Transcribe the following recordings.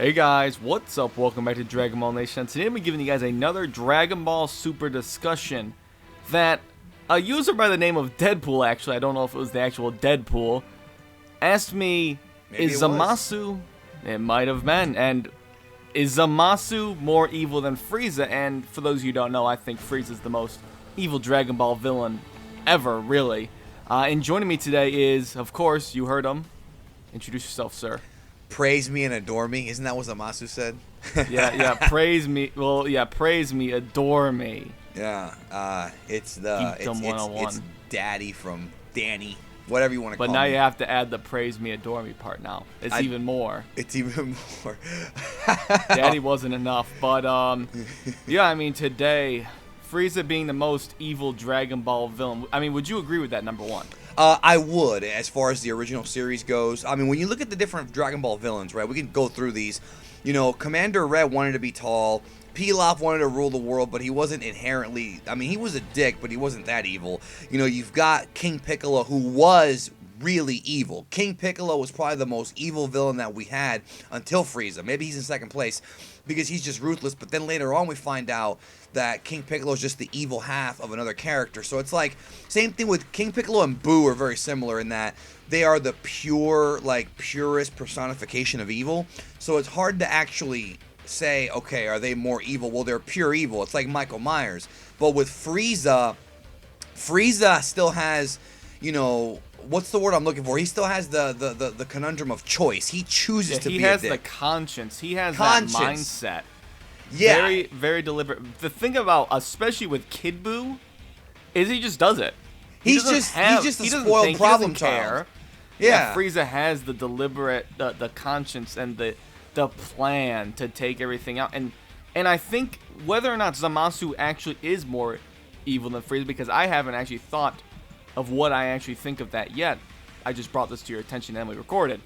Hey guys, what's up? Welcome back to Dragon Ball Nation. Today I'm giving you guys another Dragon Ball Super discussion that a user by the name of Deadpool, actually, I don't know if it was the actual Deadpool, asked me, is Zamasu, it might have been, and is Zamasu more evil than Frieza? And for those of you who don't know, I think Frieza is the most evil Dragon Ball villain ever, really. And joining me today is, of course, you heard him. Introduce yourself, sir. Praise me and adore me. Isn't that what Zamasu said? yeah. Praise me. Well, yeah. Praise me. Adore me. Yeah. It's Geekdom 101. It's Daddy from Danny. Whatever you want to call But me. now you have to add the praise me, adore me part now. It's even more. It's even more. Daddy wasn't enough. But, yeah, I mean, today, Frieza being the most evil Dragon Ball villain. I mean, would you agree with that, number one? I would, as far as the original series goes. I mean, when you look at the different Dragon Ball villains, right, we can go through these. You know, Commander Red wanted to be tall. Pilaf wanted to rule the world, but he wasn't inherently... I mean, he was a dick, but he wasn't that evil. You know, you've got King Piccolo, who was really evil. King Piccolo was probably the most evil villain that we had until Frieza. Maybe he's in second place because he's just ruthless, but then later on we find out that King Piccolo is just the evil half of another character. So it's like, same thing with King Piccolo and Boo are very similar in that they are the purest personification of evil. So it's hard to actually say, okay, are they more evil? Well, they're pure evil. It's like Michael Myers. But with Frieza still has, you know, what's the word I'm looking for? He still has the conundrum of choice. He chooses to be a dick. He has the conscience. He has that mindset. Yeah. Very, very deliberate. The thing about, especially with Kid Buu, is he just does it. He's just a spoiled problem child. Yeah. Frieza has the deliberate, the conscience and the plan to take everything out. And I think whether or not Zamasu actually is more evil than Frieza, because I haven't actually thought of what I actually think of that yet. I just brought this to your attention and we recorded.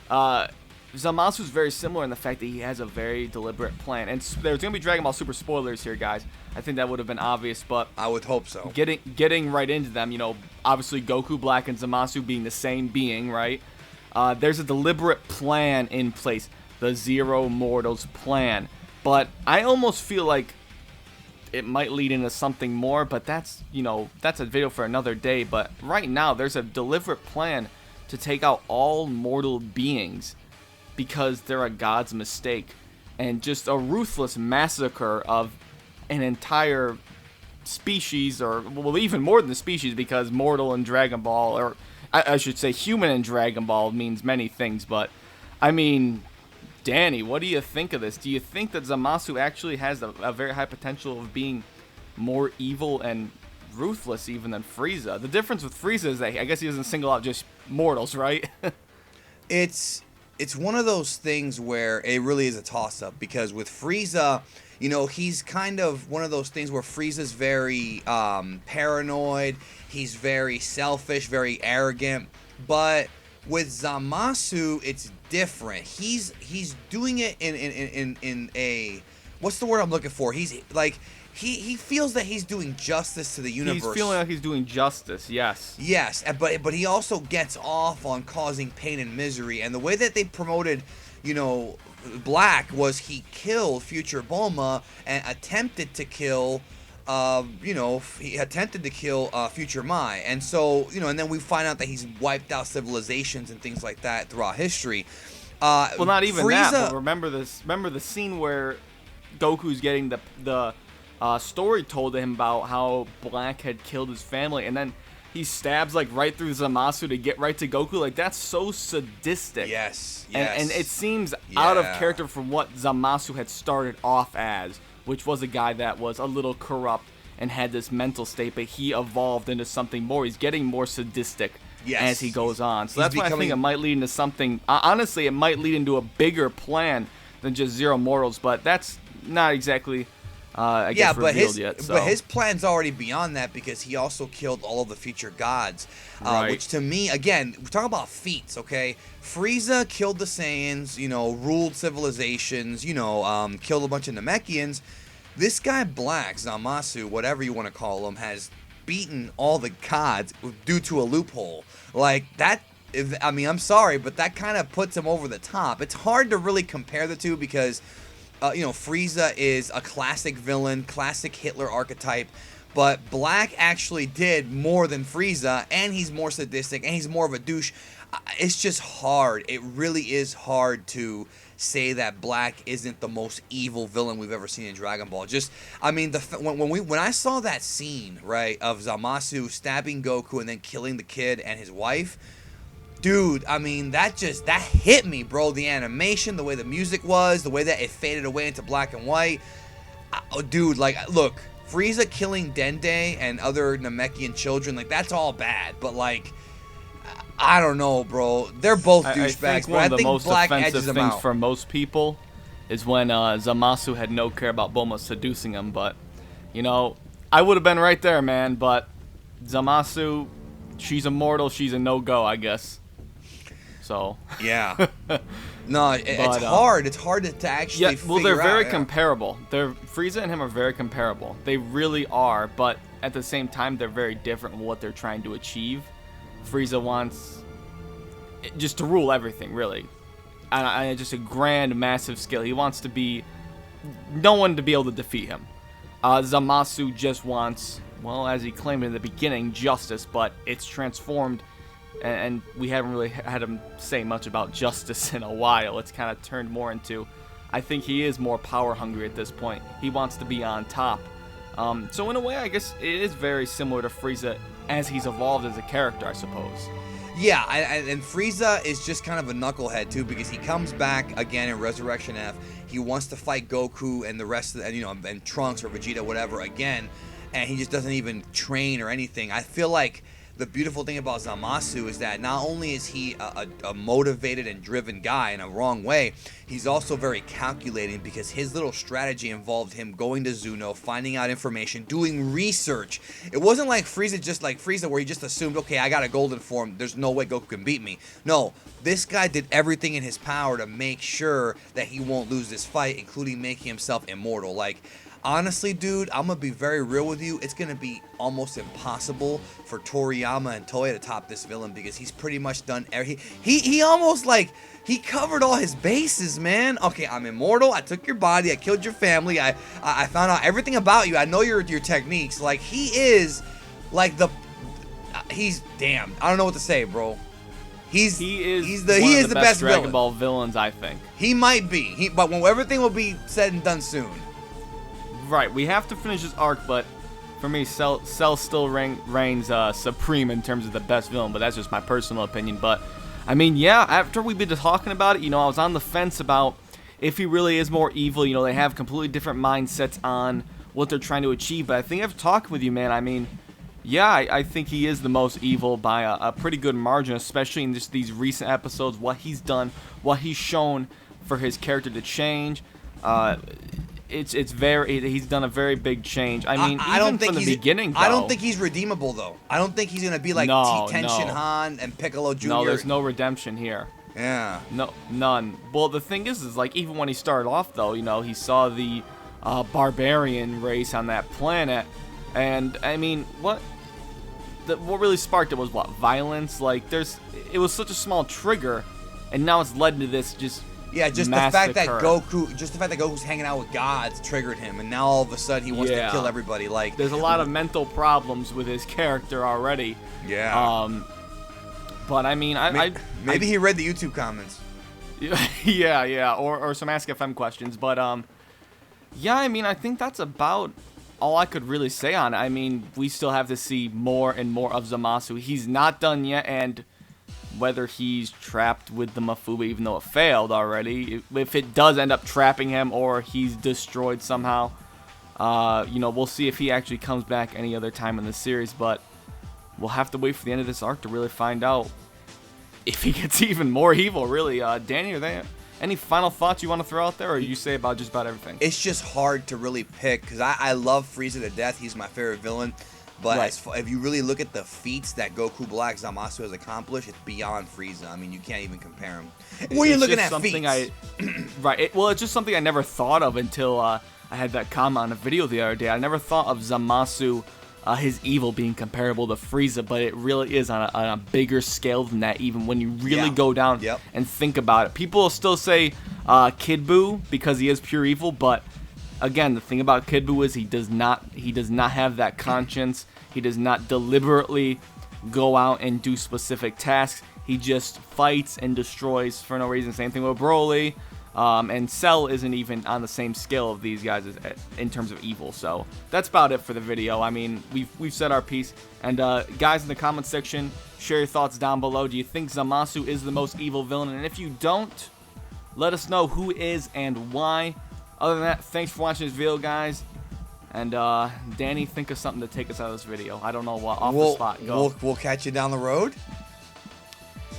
Zamasu is very similar in the fact that he has a very deliberate plan. And there's going to be Dragon Ball Super spoilers here, guys. I think that would have been obvious, but... I would hope so. Getting right into them, you know, obviously Goku Black and Zamasu being the same being, right? There's a deliberate plan in place. The Zero Mortals plan. But I almost feel like it might lead into something more, but that's, you know, that's a video for another day. But right now, there's a deliberate plan to take out all mortal beings because they're a god's mistake, and just a ruthless massacre of an entire species, or well, even more than a species, because mortal in Dragon Ball, or I should say human in Dragon Ball, means many things. But I mean, Danny, what do you think of this? Do you think that Zamasu actually has a very high potential of being more evil and ruthless even than Frieza? The difference with Frieza is that I guess he doesn't single out just mortals, right? It's one of those things where it really is a toss-up, because with Frieza, you know, he's kind of one of those things where Frieza's very paranoid, he's very selfish, very arrogant, but with Zamasu, it's different. He's doing it in a, what's the word I'm looking for? He's like, he feels that he's doing justice to the universe. He's feeling like he's doing justice, yes. Yes, but he also gets off on causing pain and misery. And the way that they promoted, you know, Black was he killed future Bulma and attempted to kill, future Mai. And so, you know, and then we find out that he's wiped out civilizations and things like that throughout history. Well, not even Frieza, that, but remember the scene where Goku's getting the story told to him about how Black had killed his family, and then he stabs like right through Zamasu to get right to Goku. Like, that's so sadistic. Yes. And it seems out of character from what Zamasu had started off as, which was a guy that was a little corrupt and had this mental state, but he evolved into something more. He's getting more sadistic as he goes on. So that's why I think it might lead into something. Honestly, it might lead into a bigger plan than just Zero Mortals, but that's not exactly... I guess revealed yet. So. But his plan's already beyond that, because he also killed all of the future gods. Right. Which to me, again, we're talking about feats, okay? Frieza killed the Saiyans, you know, ruled civilizations, you know, killed a bunch of Namekians. This guy Black, Zamasu, whatever you want to call him, has beaten all the gods due to a loophole. Like, that I mean, I'm sorry, but that kind of puts him over the top. It's hard to really compare the two because, Frieza is a classic villain, classic Hitler archetype, but Black actually did more than Frieza, and he's more sadistic, and he's more of a douche. It's just hard. It really is hard to say that Black isn't the most evil villain we've ever seen in Dragon Ball. Just, I mean, when I saw that scene, right, of Zamasu stabbing Goku and then killing the kid and his wife, dude, I mean, that hit me, bro. The animation, the way the music was, the way that it faded away into black and white. Dude, like, look, Frieza killing Dende and other Namekian children, like, that's all bad. But, like, I don't know, bro. They're both douchebags, but I think Black edges them out. For most people is when Zamasu had no care about Bulma seducing him. But, I would have been right there, man. But Zamasu, she's immortal. She's a no-go, I guess. So yeah, no, it's hard. It's hard to actually. Yeah, well, they're very comparable. Frieza and him are very comparable. They really are, but at the same time, they're very different in what they're trying to achieve. Frieza wants just to rule everything, really, on just a grand, massive scale. He wants to be no one to be able to defeat him. Zamasu just wants, well, as he claimed in the beginning, justice, but it's transformed. And we haven't really had him say much about justice in a while. It's kind of turned more into, I think he is more power hungry at this point. He wants to be on top. So in a way, I guess it is very similar to Frieza as he's evolved as a character, I suppose. Yeah, and Frieza is just kind of a knucklehead too, because he comes back again in Resurrection F. He wants to fight Goku and the rest of and Trunks or Vegeta, whatever, again, and he just doesn't even train or anything. I feel like the beautiful thing about Zamasu is that not only is he a motivated and driven guy in a wrong way, he's also very calculating, because his little strategy involved him going to Zuno, finding out information, doing research. It wasn't like Frieza, where he just assumed, okay, I got a golden form, there's no way Goku can beat me. No, this guy did everything in his power to make sure that he won't lose this fight, including making himself immortal. Like, honestly, dude, I'm going to be very real with you. It's going to be almost impossible for Toriyama and Toei to top this villain, because he's pretty much done he almost, like, he covered all his bases, man. Okay, I'm immortal. I took your body. I killed your family. I found out everything about you. I know your techniques. Like, he is, like, he's damn. I don't know what to say, bro. He is the best Dragon Ball villains, I think. He might be. But when everything will be said and done soon. Right, we have to finish this arc, but for me, Cell still reigns supreme in terms of the best villain, but that's just my personal opinion. But, I mean, yeah, after we've been talking about it, I was on the fence about if he really is more evil. They have completely different mindsets on what they're trying to achieve, but I think I've talked with you, man. I mean, yeah, I think he is the most evil by a pretty good margin, especially in just these recent episodes, what he's done, what he's shown for his character to change. He's done a very big change. I mean, I don't think from the beginning, though, I don't think he's redeemable, though. I don't think he's gonna be like Tenshin Han and Piccolo Jr. No, there's no redemption here. Yeah. No, none. Well, the thing is like, even when he started off, though, he saw the barbarian race on that planet, and I mean, what really sparked it was what? Violence. Like, it was such a small trigger, and now it's led to this just. Yeah, just the fact that Goku's hanging out with gods triggered him, and now all of a sudden he wants to kill everybody. Like, there's a lot of mental problems with his character already. Yeah. But I mean, maybe he read the YouTube comments. Yeah, or some Ask FM questions. But yeah, I mean, I think that's about all I could really say on it. I mean, we still have to see more and more of Zamasu. He's not done yet, and whether he's trapped with the Mafuba, even though it failed already, if it does end up trapping him or he's destroyed somehow, we'll see if he actually comes back any other time in the series, but we'll have to wait for the end of this arc to really find out if he gets even more evil, really. Danny, are there any final thoughts you want to throw out there, or you say about just about everything? It's just hard to really pick, because I love Frieza to death. He's my favorite villain. But if you really look at the feats that Goku Black Zamasu has accomplished, it's beyond Frieza. I mean, you can't even compare him. When you're looking at feats. It's just something I never thought of until I had that comment on a video the other day. I never thought of Zamasu his evil being comparable to Frieza, but it really is on a bigger scale than that, even when you really go down and think about it. People will still say Kid Buu because he is pure evil, but again, the thing about Kid Buu is he does not have that conscience. He does not deliberately go out and do specific tasks. He just fights and destroys for no reason. Same thing with Broly. And Cell isn't even on the same scale of these guys in terms of evil. So that's about it for the video. I mean, we've said our piece. And guys in the comment section, share your thoughts down below. Do you think Zamasu is the most evil villain? And if you don't, let us know who is and why. Other than that, thanks for watching this video, guys. And Danny, think of something to take us out of this video. I don't know what. Off the spot. Go. We'll catch you down the road.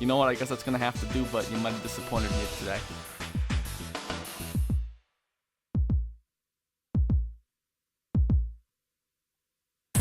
You know what? I guess that's gonna have to do. But you might have disappointed me today.